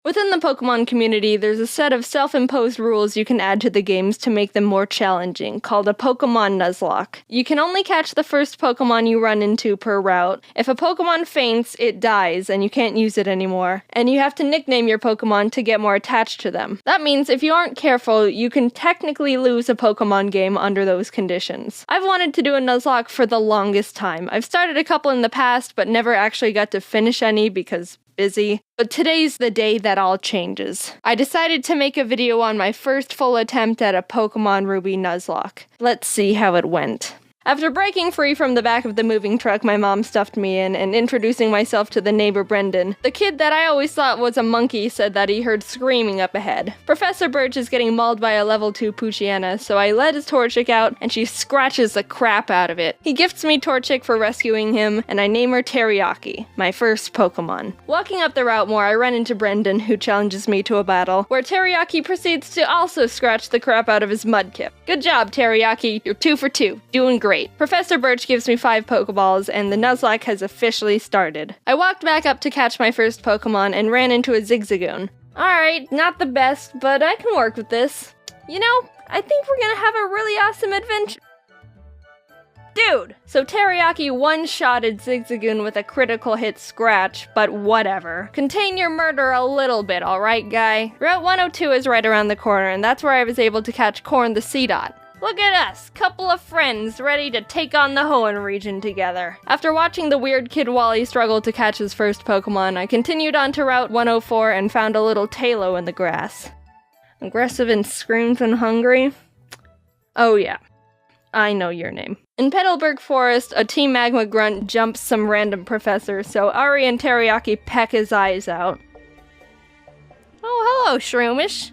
Within the Pokemon community, there's a set of self-imposed rules you can add to the games to make them more challenging, called a Pokemon Nuzlocke. You can only catch the first Pokemon you run into per route. If a Pokemon faints, it dies, and you can't use it anymore. And you have to nickname your Pokemon to get more attached to them. That means if you aren't careful, you can technically lose a Pokemon game under those conditions. I've wanted to do a Nuzlocke for the longest time. I've started a couple in the past, but never actually got to finish any because busy. But today's the day that all changes. I decided to make a video on my first full attempt at a Pokemon Ruby Nuzlocke. Let's see how it went. After breaking free from the back of the moving truck my mom stuffed me in and introducing myself to the neighbor Brendan, the kid that I always thought was a monkey said that he heard screaming up ahead. Professor Birch is getting mauled by a level 2 Poochyena, so I let his Torchic out and she scratches the crap out of it. He gifts me Torchic for rescuing him, and I name her Teriyaki, my first Pokemon. Walking up the route more, I run into Brendan, who challenges me to a battle, where Teriyaki proceeds to also scratch the crap out of his Mudkip. Good job, Teriyaki, you're 2 for 2, doing great. Professor Birch gives me 5 Pokeballs, and the Nuzlocke has officially started. I walked back up to catch my first Pokemon and ran into a Zigzagoon. Alright, not the best, but I can work with this. You know, I think we're gonna have a really awesome adventure. Dude! So Teriyaki one-shotted Zigzagoon with a critical hit scratch, but whatever. Contain your murder a little bit, alright, guy? Route 102 is right around the corner, and that's where I was able to catch Corn the Seedot. Look at us, couple of friends ready to take on the Hoenn region together. After watching the weird kid Wally struggle to catch his first Pokemon, I continued on to Route 104 and found a little Tailo in the grass. Aggressive and screams when hungry? Oh yeah, I know your name. In Petalburg Forest, a Team Magma grunt jumps some random professor, so Ari and Teriyaki peck his eyes out. Oh, hello, Shroomish.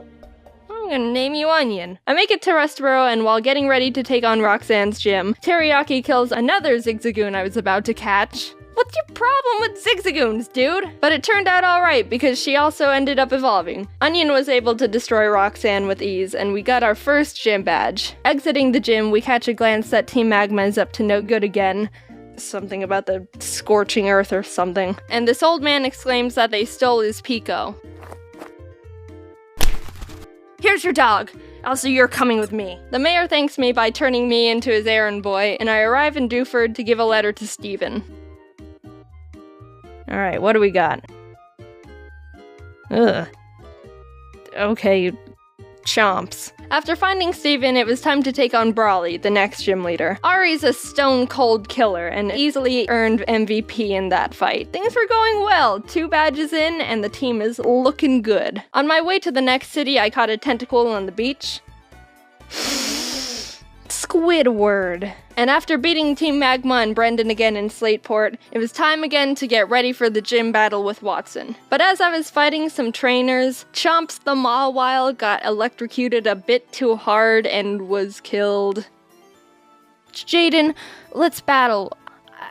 I'm gonna name you Onion. I make it to Rustboro, and while getting ready to take on Roxanne's gym, Teriyaki kills another Zigzagoon I was about to catch. What's your problem with Zigzagoons, dude? But it turned out alright, because she also ended up evolving. Onion was able to destroy Roxanne with ease, and we got our first gym badge. Exiting the gym, we catch a glance that Team Magma is up to no good again. Something about the scorching earth or something. And this old man exclaims that they stole his Pico. Here's your dog. Also, you're coming with me. The mayor thanks me by turning me into his errand boy, and I arrive in Dewford to give a letter to Stephen. Alright, what do we got? Ugh. Okay, chomps. After finding Steven, it was time to take on Brawly, the next gym leader. Ari's a stone-cold killer and easily earned MVP in that fight. Things were going well, 2 badges in, and the team is looking good. On my way to the next city, I caught a tentacle on the beach. Squidward. And after beating Team Magma and Brendan again in Slateport, it was time again to get ready for the gym battle with Watson. But as I was fighting some trainers, Chomps the Mawile got electrocuted a bit too hard and was killed. Jaden, let's battle.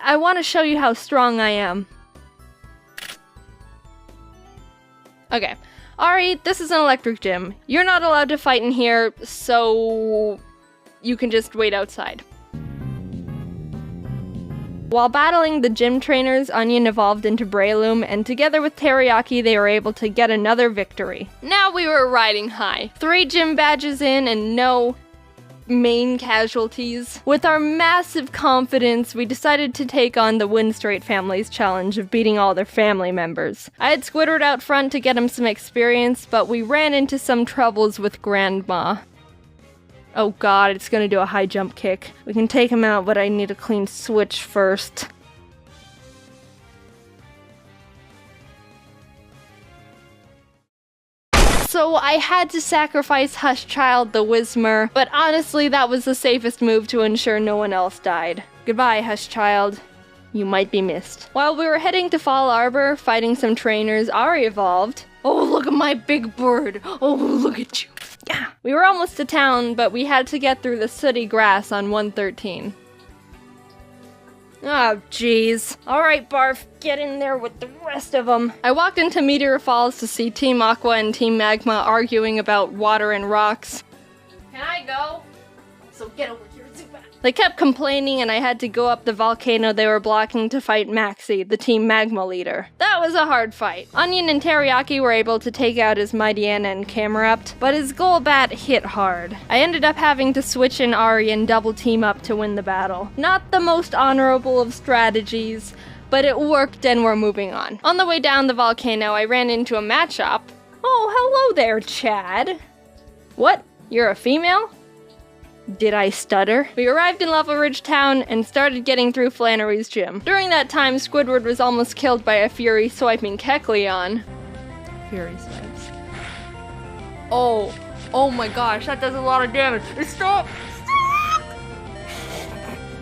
I want to show you how strong I am. Okay. Ari, this is an electric gym. You're not allowed to fight in here, so you can just wait outside. While battling the gym trainers, Onion evolved into Breloom, and together with Teriyaki, they were able to get another victory. Now we were riding high. 3 gym badges in and no main casualties. With our massive confidence, we decided to take on the Winstraight family's challenge of beating all their family members. I had Squidward out front to get him some experience, but we ran into some troubles with Grandma. Oh god, it's gonna do a high jump kick. We can take him out, but I need a clean switch first. So I had to sacrifice Hushchild the Whismer, but honestly that was the safest move to ensure no one else died. Goodbye, Hushchild. You might be missed. While we were heading to Fall Arbor, fighting some trainers, Ari evolved. Oh, look at my big bird. Oh, look at you. Yeah. We were almost to town, but we had to get through the sooty grass on 113. Oh, jeez. Alright, Barf, get in there with the rest of them. I walked into Meteor Falls to see Team Aqua and Team Magma arguing about water and rocks. Can I go? So get over here, Zubat. They kept complaining and I had to go up the volcano they were blocking to fight Maxie, the team magma leader. That was a hard fight. Onion and Teriyaki were able to take out his Mightyena and Camerupt, but his Golbat hit hard. I ended up having to switch in Ari and double team up to win the battle. Not the most honorable of strategies, but it worked and we're moving on. On the way down the volcano, I ran into a Machop. Oh, hello there, Chad. What? You're a female? Did I stutter? We arrived in Level Ridge Town and started getting through Flannery's gym. During that time, Squidward was almost killed by a Fury swiping Kecleon. Fury swipes. Oh my gosh, that does a lot of damage. Stop!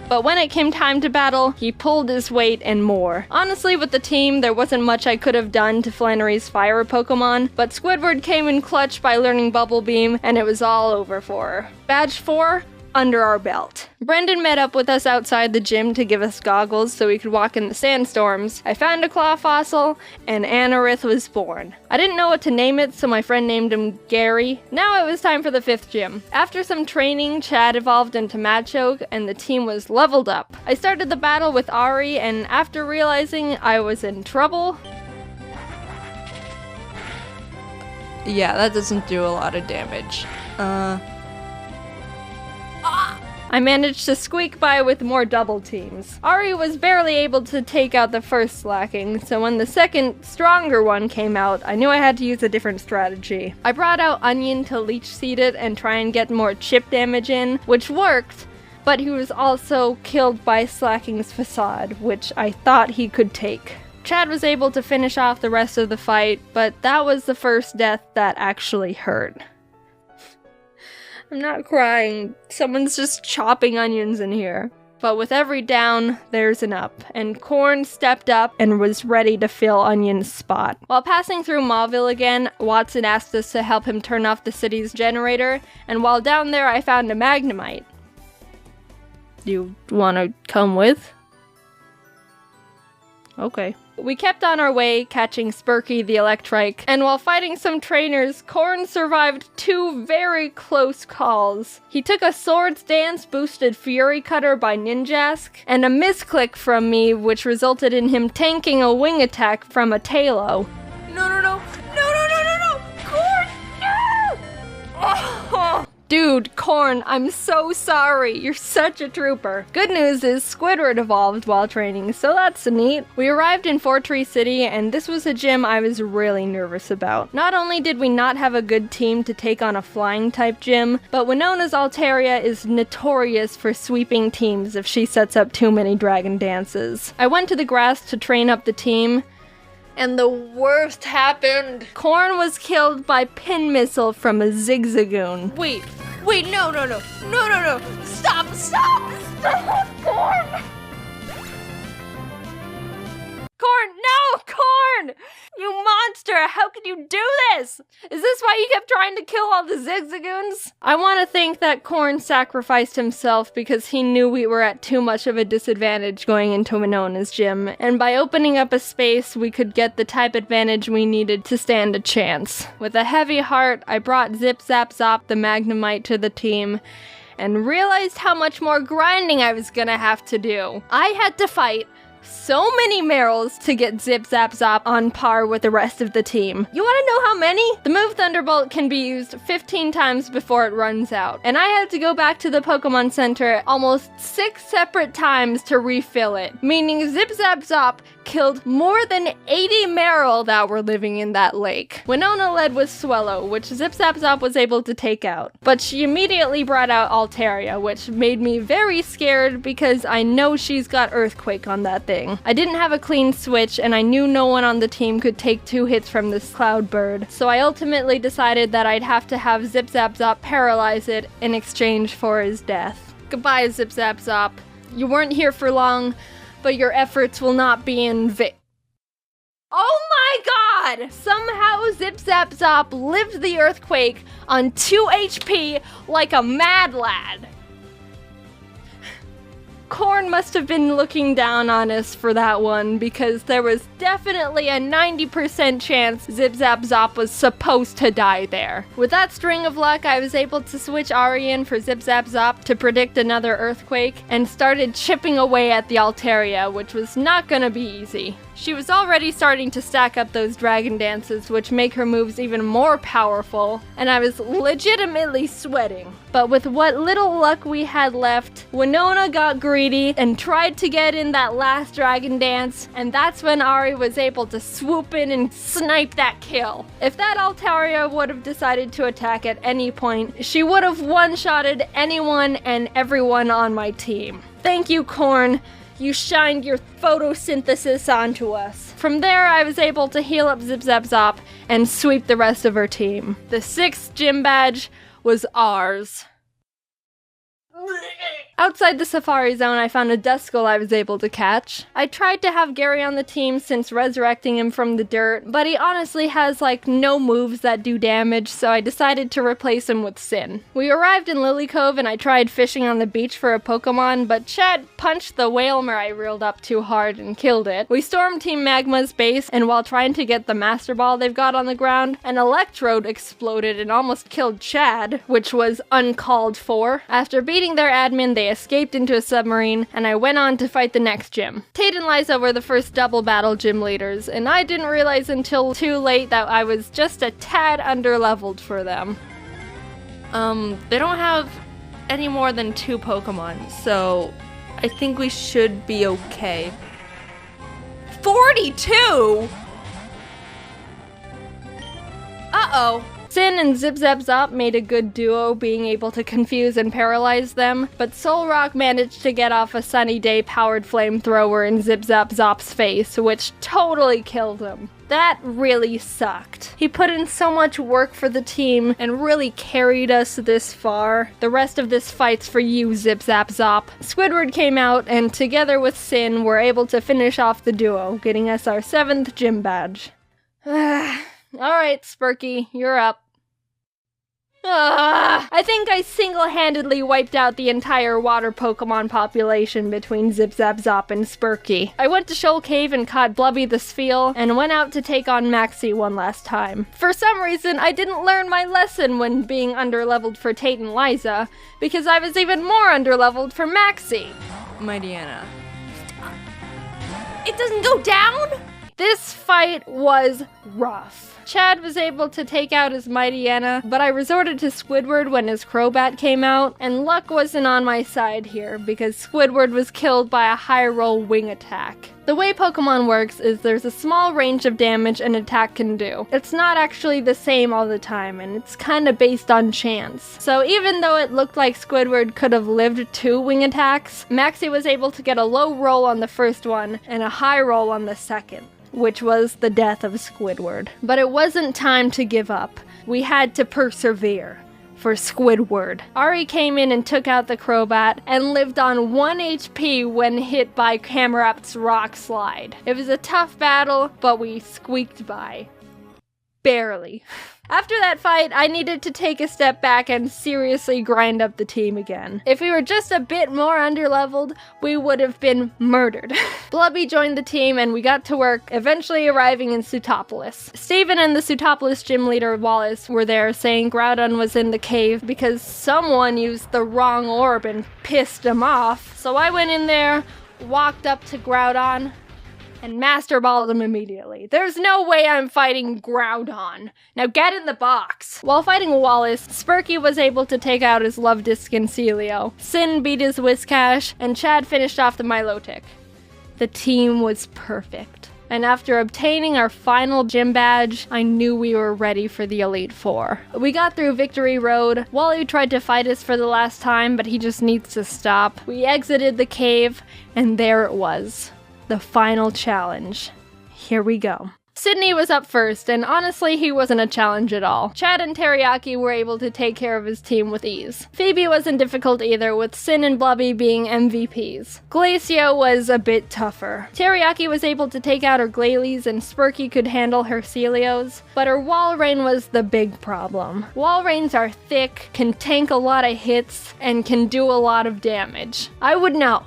But when it came time to battle, he pulled his weight and more. Honestly, with the team, there wasn't much I could have done to Flannery's fire Pokemon, but Squidward came in clutch by learning Bubble Beam, and it was all over for her. Badge 4, under our belt. Brendan met up with us outside the gym to give us goggles so we could walk in the sandstorms. I found a claw fossil, and Anorith was born. I didn't know what to name it, so my friend named him Gary. Now it was time for the 5th gym. After some training, Chad evolved into Machoke, and the team was leveled up. I started the battle with Ari, and after realizing I was in trouble... Yeah, that doesn't do a lot of damage. I managed to squeak by with more double teams. Ari was barely able to take out the first slacking, so when the second, stronger one came out, I knew I had to use a different strategy. I brought out Onion to leech seed it and try and get more chip damage in, which worked, but he was also killed by Slacking's Facade, which I thought he could take. Chad was able to finish off the rest of the fight, but that was the first death that actually hurt. I'm not crying. Someone's just chopping onions in here. But with every down, there's an up, and Corn stepped up and was ready to fill Onion's spot. While passing through Mauville again, Watson asked us to help him turn off the city's generator, and while down there I found a Magnemite. You wanna come with? Okay. We kept on our way, catching Spurky the Electrike, and while fighting some trainers, Corn survived 2 very close calls. He took a Swords Dance boosted Fury Cutter by Ninjask, and a misclick from me which resulted in him tanking a wing attack from a Talo. No! Corn, no! Oh. Dude, Corn, I'm so sorry. You're such a trooper. Good news is Squidward evolved while training, so that's neat. We arrived in Fortree City, and this was a gym I was really nervous about. Not only did we not have a good team to take on a flying-type gym, but Winona's Altaria is notorious for sweeping teams if she sets up too many dragon dances. I went to the grass to train up the team, and the worst happened. Corn was killed by Pin Missile from a Zigzagoon. Wait, no. Stop, Corn! Corn! You monster! How could you do this? Is this why you kept trying to kill all the Zigzagoons? I want to think that Corn sacrificed himself because he knew we were at too much of a disadvantage going into Winona's gym, and by opening up a space, we could get the type advantage we needed to stand a chance. With a heavy heart, I brought Zip Zap Zop the Magnemite to the team, and realized how much more grinding I was gonna have to do. I had to fight so many Merrills to get Zip Zap Zop on par with the rest of the team. You wanna know how many? The move Thunderbolt can be used 15 times before it runs out, and I had to go back to the Pokemon Center almost 6 separate times to refill it, meaning Zip Zap Zop killed more than 80 Merrill that were living in that lake. Winona led with Swellow, which Zip Zap Zop was able to take out, but she immediately brought out Altaria, which made me very scared because I know she's got Earthquake on that thing. I didn't have a clean switch, and I knew no one on the team could take 2 hits from this Cloud Bird, so I ultimately decided that I'd have to have Zip Zap Zop paralyze it in exchange for his death. Goodbye, Zip Zap Zop. You weren't here for long, but your efforts will not be in vain. Oh my god! Somehow Zip Zap Zop lived the Earthquake on 2 HP like a mad lad. Corn must have been looking down on us for that one, because there was definitely a 90% chance Zip Zap Zop was supposed to die there. With that string of luck, I was able to switch Ari in for Zip Zap Zop to predict another earthquake, and started chipping away at the Altaria, which was not gonna be easy. She was already starting to stack up those dragon dances, which make her moves even more powerful, and I was legitimately sweating. But with what little luck we had left, Winona got greedy and tried to get in that last dragon dance, and that's when Ari was able to swoop in and snipe that kill. If that Altaria would have decided to attack at any point, she would have one-shotted anyone and everyone on my team. Thank you, Corn. You shined your photosynthesis onto us. From there, I was able to heal up Zip Zap Zop and sweep the rest of her team. The 6th gym badge was ours. Outside the Safari Zone, I found a Duskull I was able to catch. I tried to have Gary on the team since resurrecting him from the dirt, but he honestly has like no moves that do damage, so I decided to replace him with Sin. We arrived in Lily Cove and I tried fishing on the beach for a Pokemon, but Chad punched the Whalmer I reeled up too hard and killed it. We stormed Team Magma's base, and while trying to get the Master Ball they've got on the ground, an Electrode exploded and almost killed Chad, which was uncalled for. After beating their admin, they escaped into a submarine, and I went on to fight the next gym. Tate and Liza were the first double battle gym leaders, and I didn't realize until too late that I was just a tad underleveled for them. They don't have any more than 2 Pokemon, so I think we should be okay. 42?! Uh-oh. Sin and Zip Zap Zop made a good duo, being able to confuse and paralyze them, but Solrock managed to get off a Sunny Day powered flamethrower in Zip Zap Zop's face, which totally killed him. That really sucked. He put in so much work for the team and really carried us this far. The rest of this fight's for you, Zip Zap Zop. Squidward came out, and together with Sin, were able to finish off the duo, getting us our 7th gym badge. Alright, Spurky, you're up. I think I single-handedly wiped out the entire water Pokemon population between Zip Zap Zop and Spurky. I went to Shoal Cave and caught Blubby the Spheal, and went out to take on Maxie one last time. For some reason, I didn't learn my lesson when being underleveled for Tate and Liza, because I was even more underleveled for Maxie. Mightyena. It doesn't go down?! This fight was rough. Chad was able to take out his Mightyena, but I resorted to Squidward when his Crobat came out, and luck wasn't on my side here, because Squidward was killed by a high-roll wing attack. The way Pokemon works is there's a small range of damage an attack can do. It's not actually the same all the time, and it's kinda based on chance. So even though it looked like Squidward could have lived 2 wing attacks, Maxie was able to get a low roll on the first one, and a high roll on the second, which was the death of Squidward. But it wasn't time to give up. We had to persevere. For Squidward. Ari came in and took out the Crobat, and lived on 1 HP when hit by Camerapt's Rock Slide. It was a tough battle, but we squeaked by. Barely. After that fight, I needed to take a step back and seriously grind up the team again. If we were just a bit more underleveled, we would have been murdered. Blubby joined the team and we got to work, eventually arriving in Sutopolis. Steven and the Sutopolis gym leader Wallace were there, saying Groudon was in the cave because someone used the wrong orb and pissed him off. So I went in there, walked up to Groudon, and Master Balled him immediately. There's no way I'm fighting Groudon. Now get in the box. While fighting Wallace, Spurky was able to take out his Luvdisc and Celio. Sin beat his Whiscash, and Chad finished off the Milotic. The team was perfect. And after obtaining our final gym badge, I knew we were ready for the Elite Four. We got through Victory Road. Wally tried to fight us for the last time, but he just needs to stop. We exited the cave, and there it was. The final challenge. Here we go. Sydney was up first, and honestly, he wasn't a challenge at all. Chad and Teriyaki were able to take care of his team with ease. Phoebe wasn't difficult either, with Sin and Blubby being MVPs. Glacio was a bit tougher. Teriyaki was able to take out her Glalie, and Spurky could handle her Celios, but her Walrein was the big problem. Walreins are thick, can tank a lot of hits, and can do a lot of damage. I would know.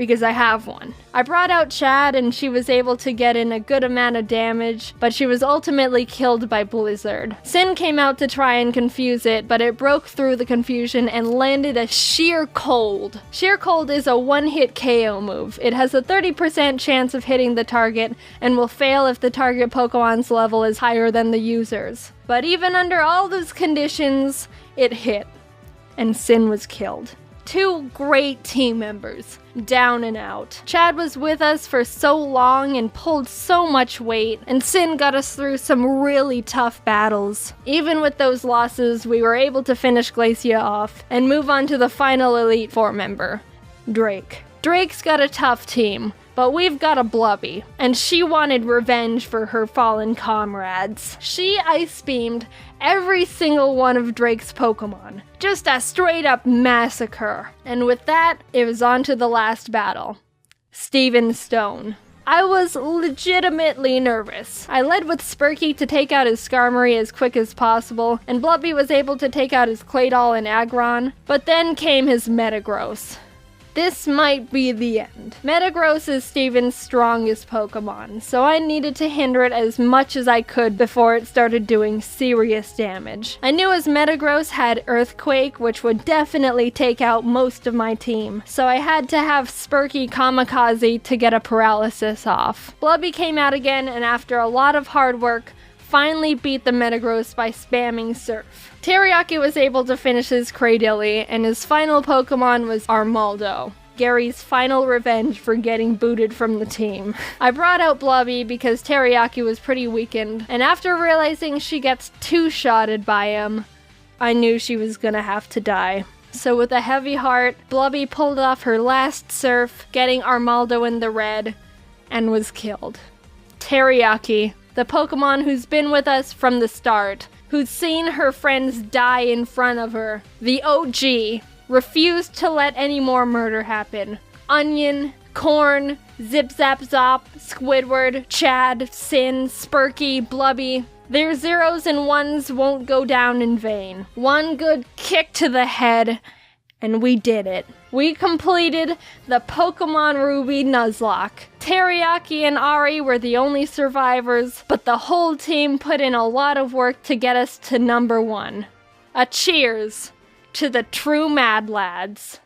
because I have one. I brought out Chad and she was able to get in a good amount of damage, but she was ultimately killed by Blizzard. Sin came out to try and confuse it, but it broke through the confusion and landed a Sheer Cold. Sheer Cold is a one-hit KO move. It has a 30% chance of hitting the target and will fail if the target Pokemon's level is higher than the user's. But even under all those conditions, it hit, and Sin was killed. Two great team members, down and out. Chad was with us for so long and pulled so much weight, and Sin got us through some really tough battles. Even with those losses, we were able to finish Glacia off and move on to the final Elite Four member, Drake. Drake's got a tough team, but we've got a Blubby, and she wanted revenge for her fallen comrades. She ice beamed every single one of Drake's Pokemon. Just a straight up massacre. And with that, it was on to the last battle. Steven Stone. I was legitimately nervous. I led with Spurky to take out his Skarmory as quick as possible, and Blubby was able to take out his Claydol and Aggron, but then came his Metagross. This might be the end. Metagross is Steven's strongest Pokemon, so I needed to hinder it as much as I could before it started doing serious damage. I knew his Metagross had Earthquake, which would definitely take out most of my team, so I had to have Spurky Kamikaze to get a paralysis off. Blubby came out again, and after a lot of hard work, finally beat the Metagross by spamming Surf. Teriyaki was able to finish his Cradily, and his final Pokemon was Armaldo, Gary's final revenge for getting booted from the team. I brought out Blubby because Teriyaki was pretty weakened, and after realizing she gets two-shotted by him, I knew she was gonna have to die. So with a heavy heart, Blubby pulled off her last Surf, getting Armaldo in the red, and was killed. Teriyaki, the Pokemon who's been with us from the start, who'd seen her friends die in front of her, the OG, refused to let any more murder happen. Onion, Corn, Zip Zap Zop, Squidward, Chad, Sin, Spurky, Blubby. Their zeros and ones won't go down in vain. One good kick to the head, and we did it. We completed the Pokemon Ruby Nuzlocke. Teriyaki and Ari were the only survivors, but the whole team put in a lot of work to get us to number 1. A cheers to the true Mad Lads.